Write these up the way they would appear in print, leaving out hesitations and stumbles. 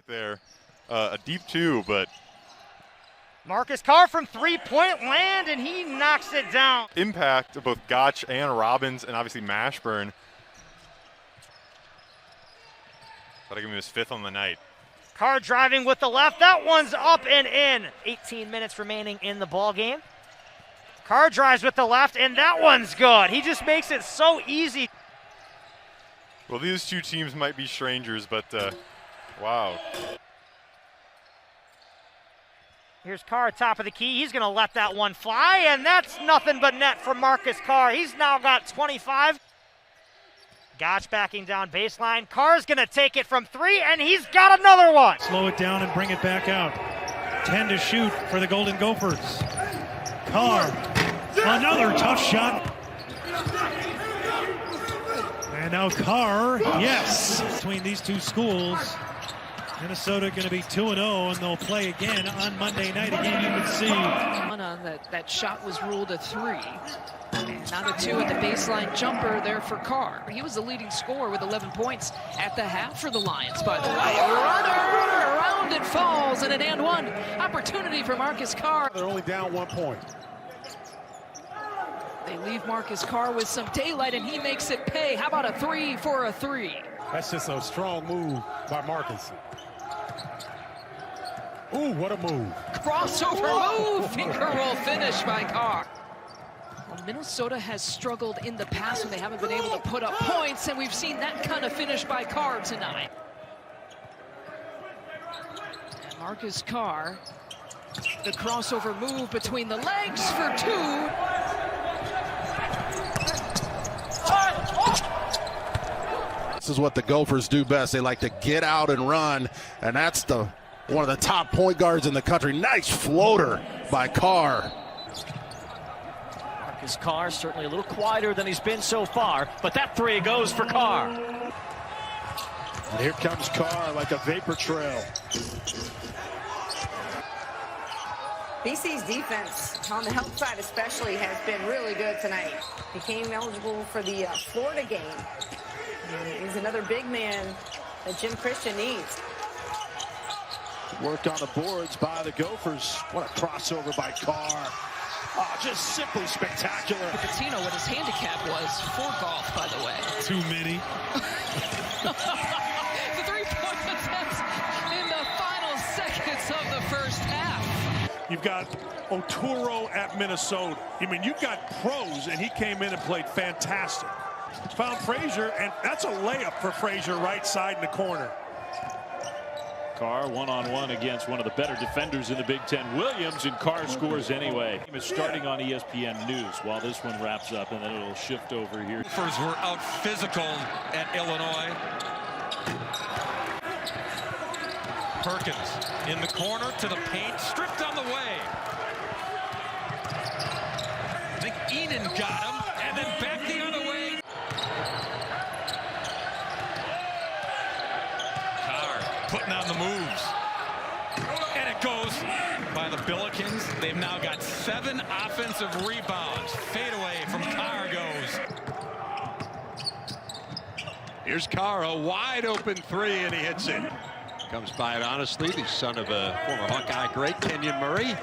there. A deep two, but Marcus Carr from three-point land, and he knocks it down. Impact of both Gotch and Robbins, and obviously Mashburn. Gotta give him his 5th on the night. Carr driving with the left. That one's up and in. 18 minutes remaining in the ball game. Carr drives with the left, and that one's good. He just makes it so easy. Well, these two teams might be strangers, but wow. Here's Carr, top of the key. He's going to let that one fly, and that's nothing but net for Marcus Carr. He's now got 25. Gotch backing down baseline. Carr's going to take it from 3, and he's got another one. Slow it down and bring it back out. 10 to shoot for the Golden Gophers. Carr, another tough shot. And now Carr, yes. Between these two schools, Minnesota going to be 2-0, and they'll play again on Monday night. Again, you can see. That shot was ruled a 3. And not a 2 at the baseline jumper there for Carr. He was the leading scorer with 11 points at the half for the Lions, by the way. Runner around and falls, and an and one opportunity for Marcus Carr. They're only down 1 point. They leave Marcus Carr with some daylight, and he makes it pay. How about a 3 for a 3? That's just a strong move by Marcus. Ooh, what a move. Crossover move, finger roll finish by Carr. Well, Minnesota has struggled in the past when they haven't been able to put up points, and we've seen that kind of finish by Carr tonight. And Marcus Carr, the crossover move between the legs for 2. This is what the Gophers do best. They like to get out and run, and that's one of the top point guards in the country. Nice floater by Carr. Marcus Carr certainly a little quieter than he's been so far, but that 3 goes for Carr. And here comes Carr like a vapor trail. BC's defense, on the help side especially, has been really good tonight. Became eligible for the Florida game. And he's another big man that Jim Christian needs. Worked on the boards by the Gophers. What a crossover by Carr. Oh, just simply spectacular. Patino, what his handicap was for golf, by the way. Too many. The 3-point attempts in the final seconds of the first half. You've got Oturo at Minnesota. I mean, you've got pros, and he came in and played fantastic. Found Frazier, and that's a layup for Frazier right side in the corner. Carr one-on-one against one of the better defenders in the Big Ten, Williams, and Carr scores anyway. He is starting on ESPN News while this one wraps up, and then it'll shift over here. Gophers were out physical at Illinois. Perkins in the corner to the paint, stripped on the way. I think Enan got him, and then back the other way. Putting on the moves, and it goes by the Billikens. They've now got 7 offensive rebounds. Fade away from Carr goes. Here's Carr, a wide open 3, and he hits it. Comes by it honestly, the son of a former Hawkeye great, Kenyon Murray.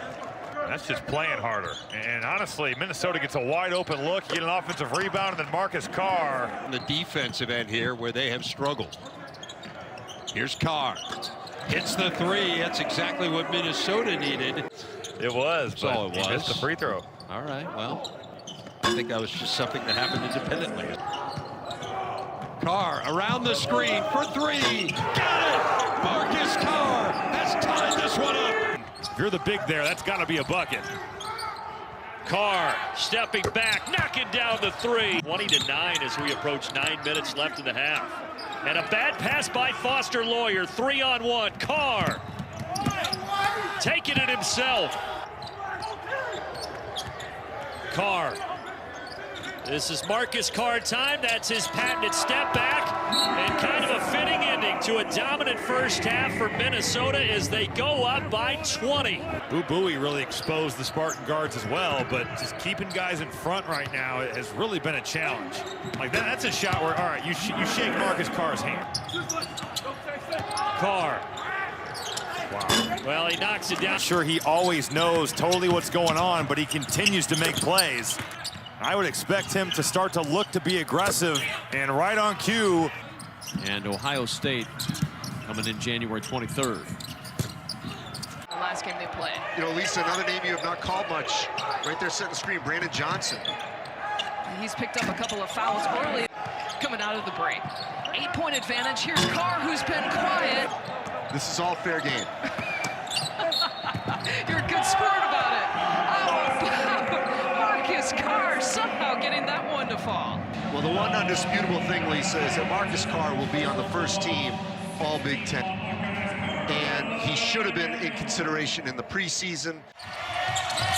That's just playing harder. And honestly, Minnesota gets a wide open look, you get an offensive rebound, and then Marcus Carr. On the defensive end here where they have struggled. Here's Carr. Hits the 3. That's exactly what Minnesota needed. It was, That's all it was. He missed the free throw. All right, well, I think that was just something that happened independently. Carr around the screen for 3. Got it! Marcus Carr has tied this one up. If you're the big there, that's got to be a bucket. Carr stepping back, knocking down the 3. 20-9 as we approach 9 minutes left in the half. And a bad pass by Foster Loyer. 3-on-1. Carr taking it himself. Carr. This is Marcus Carr time. That's his patented step back. And kind of a fitting ending to a dominant first half for Minnesota as they go up by 20. Boo Buie really exposed the Spartan guards as well, but just keeping guys in front right now has really been a challenge. Like that's a shot where, all right, you shake Marcus Carr's hand. Carr Wow. Well, he knocks it down. Sure, he always knows totally what's going on, but he continues to make plays. I would expect him to start to look to be aggressive and right on cue. And Ohio State coming in January 23rd. The last game they played. You know, Lisa, another name you have not called much. Right there setting the screen, Brandon Johnson. He's picked up a couple of fouls early coming out of the break. 8-point advantage. Here's Carr, who's been quiet. This is all fair game. You're a good sport about it. Oh, Marcus Carr somehow getting that one to fall. Well, the one undisputable thing, Lisa, is that Marcus Carr will be on the first team all Big Ten. And he should have been in consideration in the preseason.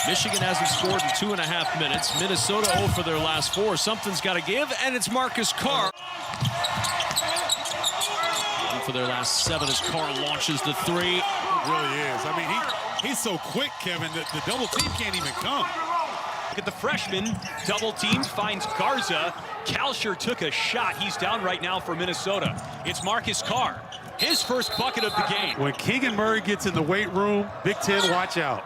Michigan hasn't scored in 2.5 minutes. Minnesota 0 for their last 4. Something's got to give, and it's Marcus Carr. And for their last 7 as Carr launches the 3. It really is. I mean, he's so quick, Kevin, that the double team can't even come. Look at the freshman. Double team finds Garza. Kalsher took a shot. He's down right now for Minnesota. It's Marcus Carr. His first bucket of the game. When Keegan Murray gets in the weight room, Big Ten, watch out.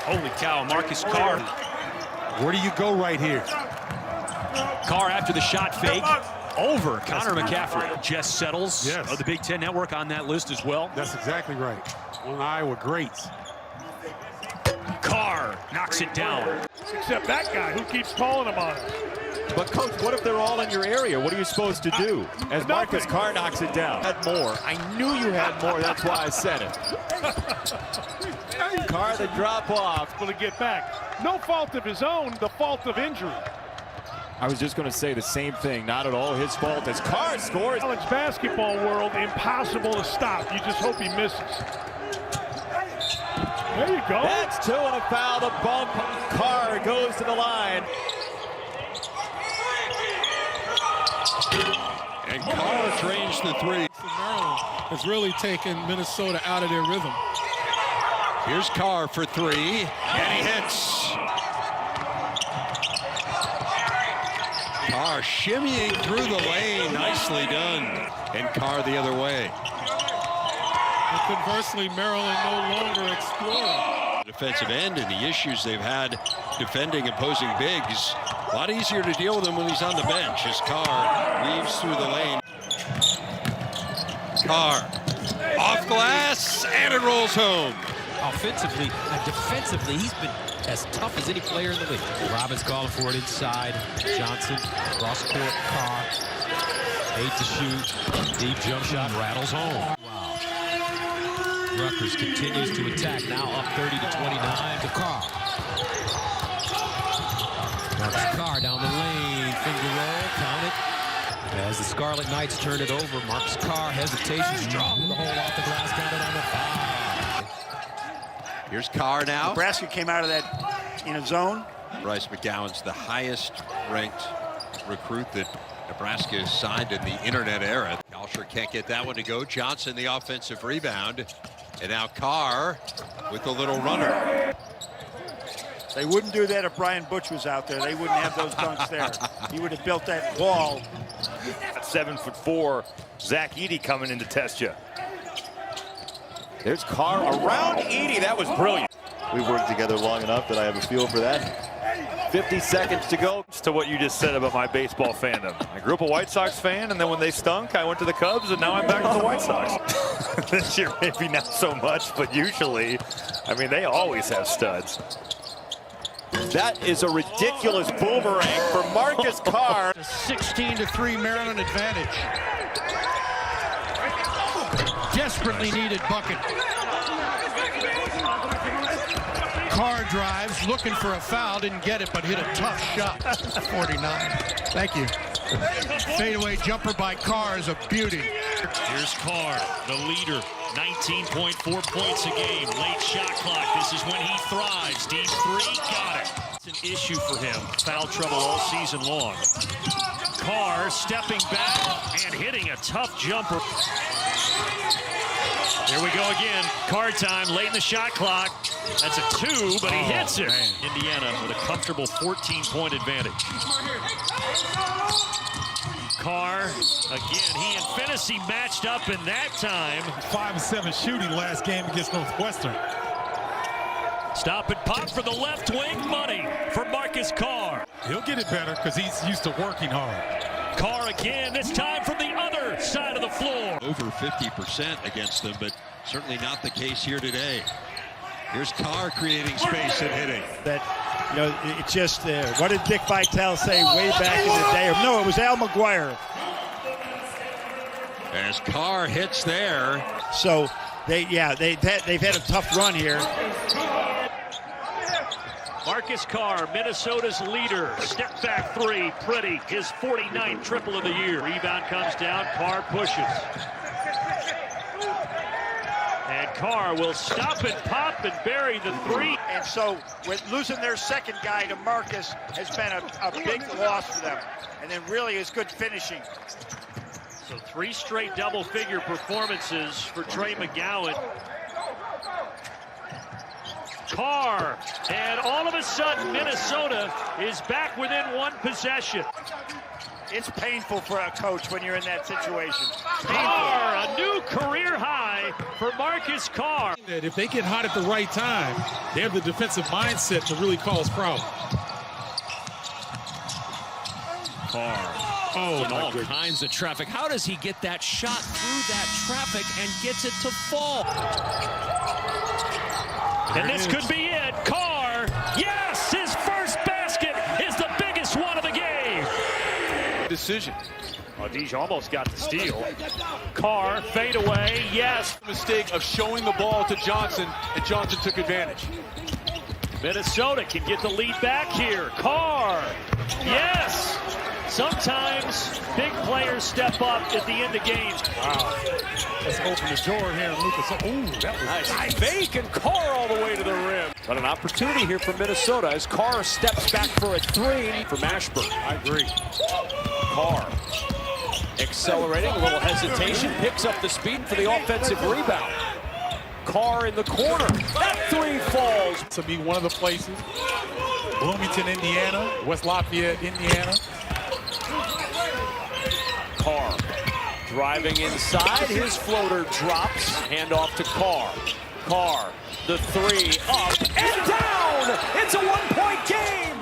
Holy cow, Marcus Carr. Where do you go right here? Carr after the shot fake. Over Connor McCaffrey. Jess Settles of the Big Ten Network on that list as well. That's exactly right. One of Iowa greats. Carr knocks it down. Except that guy who keeps calling him on it. But, Coach, what if they're all in your area? What are you supposed to do? As Marcus Carr knocks it down. Had more. I knew you had more. That's why I said it. Carr, the drop off. To get back. No fault of his own, the fault of injury. I was just going to say the same thing. Not at all his fault as Carr scores. College basketball world, impossible to stop. You just hope he misses. There you go. That's 2 and a foul. The bump. Carr goes to the line. And Carr drains the 3. Maryland has really taken Minnesota out of their rhythm. Here's Carr for 3, and he hits. Carr shimmying through the lane, nicely done. And Carr the other way. And conversely, Maryland no longer exploring. Defensive end and the issues they've had defending opposing bigs. A lot easier to deal with him when he's on the bench as Carr weaves through the lane. Carr off glass, and it rolls home. Offensively and defensively, he's been as tough as any player in the league. Robbins calling for it inside. Johnson, cross court, Carr. 8 to shoot. Deep jump shot, rattles home. Wow. Rutgers continues to attack, now up 30 to 29 to Carr. Marcus Carr down the lane, finger roll, count it. As the Scarlet Knights turn it over, Marcus Carr, hesitation, strong with the hole off the glass, counted on the foul. Here's Carr now. Nebraska came out of that in a zone. Bryce McGowan's the highest ranked recruit that Nebraska has signed in the internet era. Kalsher can't get that one to go. Johnson the offensive rebound. And now Carr with the little runner. They wouldn't do that if Brian Butch was out there. They wouldn't have those dunks there. He would have built that wall. At 7'4", Zach Edey coming in to test you. There's Carr around Edey. That was brilliant. We've worked together long enough that I have a feel for that. 50 seconds to go. To what you just said about my baseball fandom. I grew up a White Sox fan, and then when they stunk, I went to the Cubs, and now I'm back to the White Sox. This year, maybe not so much, but usually, I mean, they always have studs. That is a ridiculous boomerang for Marcus Carr. 16-3 Maryland advantage. Desperately needed bucket. Carr drives, looking for a foul, didn't get it, but hit a tough shot. 49. Thank you. Fadeaway jumper by Carr is a beauty. Here's Carr, the leader. 19.4 points a game. Late shot clock. This is when he thrives. Deep 3, got it. It's an issue for him. Foul trouble all season long. Carr stepping back and hitting a tough jumper. Here we go again. Carr time, late in the shot clock. That's a 2, but he hits it. Man. Indiana with a comfortable 14-point advantage. Carr, again, he and Fennessy matched up in that time. 5-7 shooting last game against Northwestern. Stop and pop for the left wing, money for Marcus Carr. He'll get it better because he's used to working hard. Carr again, this time from the other side of the floor. Over 50% against them, but certainly not the case here today. Here's Carr creating space and hitting. That, you know, it's just what did Dick Vitale say way back in the day? No, it was Al McGuire. As Carr hits there. So they've had a tough run here. Marcus Carr, Minnesota's leader. Step back three, pretty. His 49th triple of the year. Rebound comes down, Carr pushes. And Carr will stop and pop and bury the three. And so with losing their second guy to Marcus has been a big loss for them. And then really is good finishing. So 3 straight double-figure performances for Trey McGowan. Carr, and all of a sudden Minnesota is back within 1 possession. It's painful for a coach when you're in that situation. Carr, a new career high for Marcus Carr. If they get hot at the right time, they have the defensive mindset to really cause problems. Carr, in all kinds of traffic. How does he get that shot through that traffic and gets it to fall? And this could be it. Carr, yes, his first basket is the biggest one of the game. Decision. Deej almost got the steal. Carr, fade away, yes. Mistake of showing the ball to Johnson, and Johnson took advantage. Minnesota can get the lead back here. Carr, yes. Sometimes big players step up at the end of games. Wow. Let's open the door here and Lucas. Ooh, that was nice. Fake and Carr all the way to the rim. But an opportunity here for Minnesota as Carr steps back for a 3 from Ashburn. I agree. Carr accelerating, a little hesitation, picks up the speed for the offensive rebound. Carr in the corner. That 3 falls. To be one of the places. Bloomington, Indiana. West Lafayette, Indiana. Carr driving inside, his floater drops, hand off to Carr. Carr, the 3 up and down! It's a 1-point game!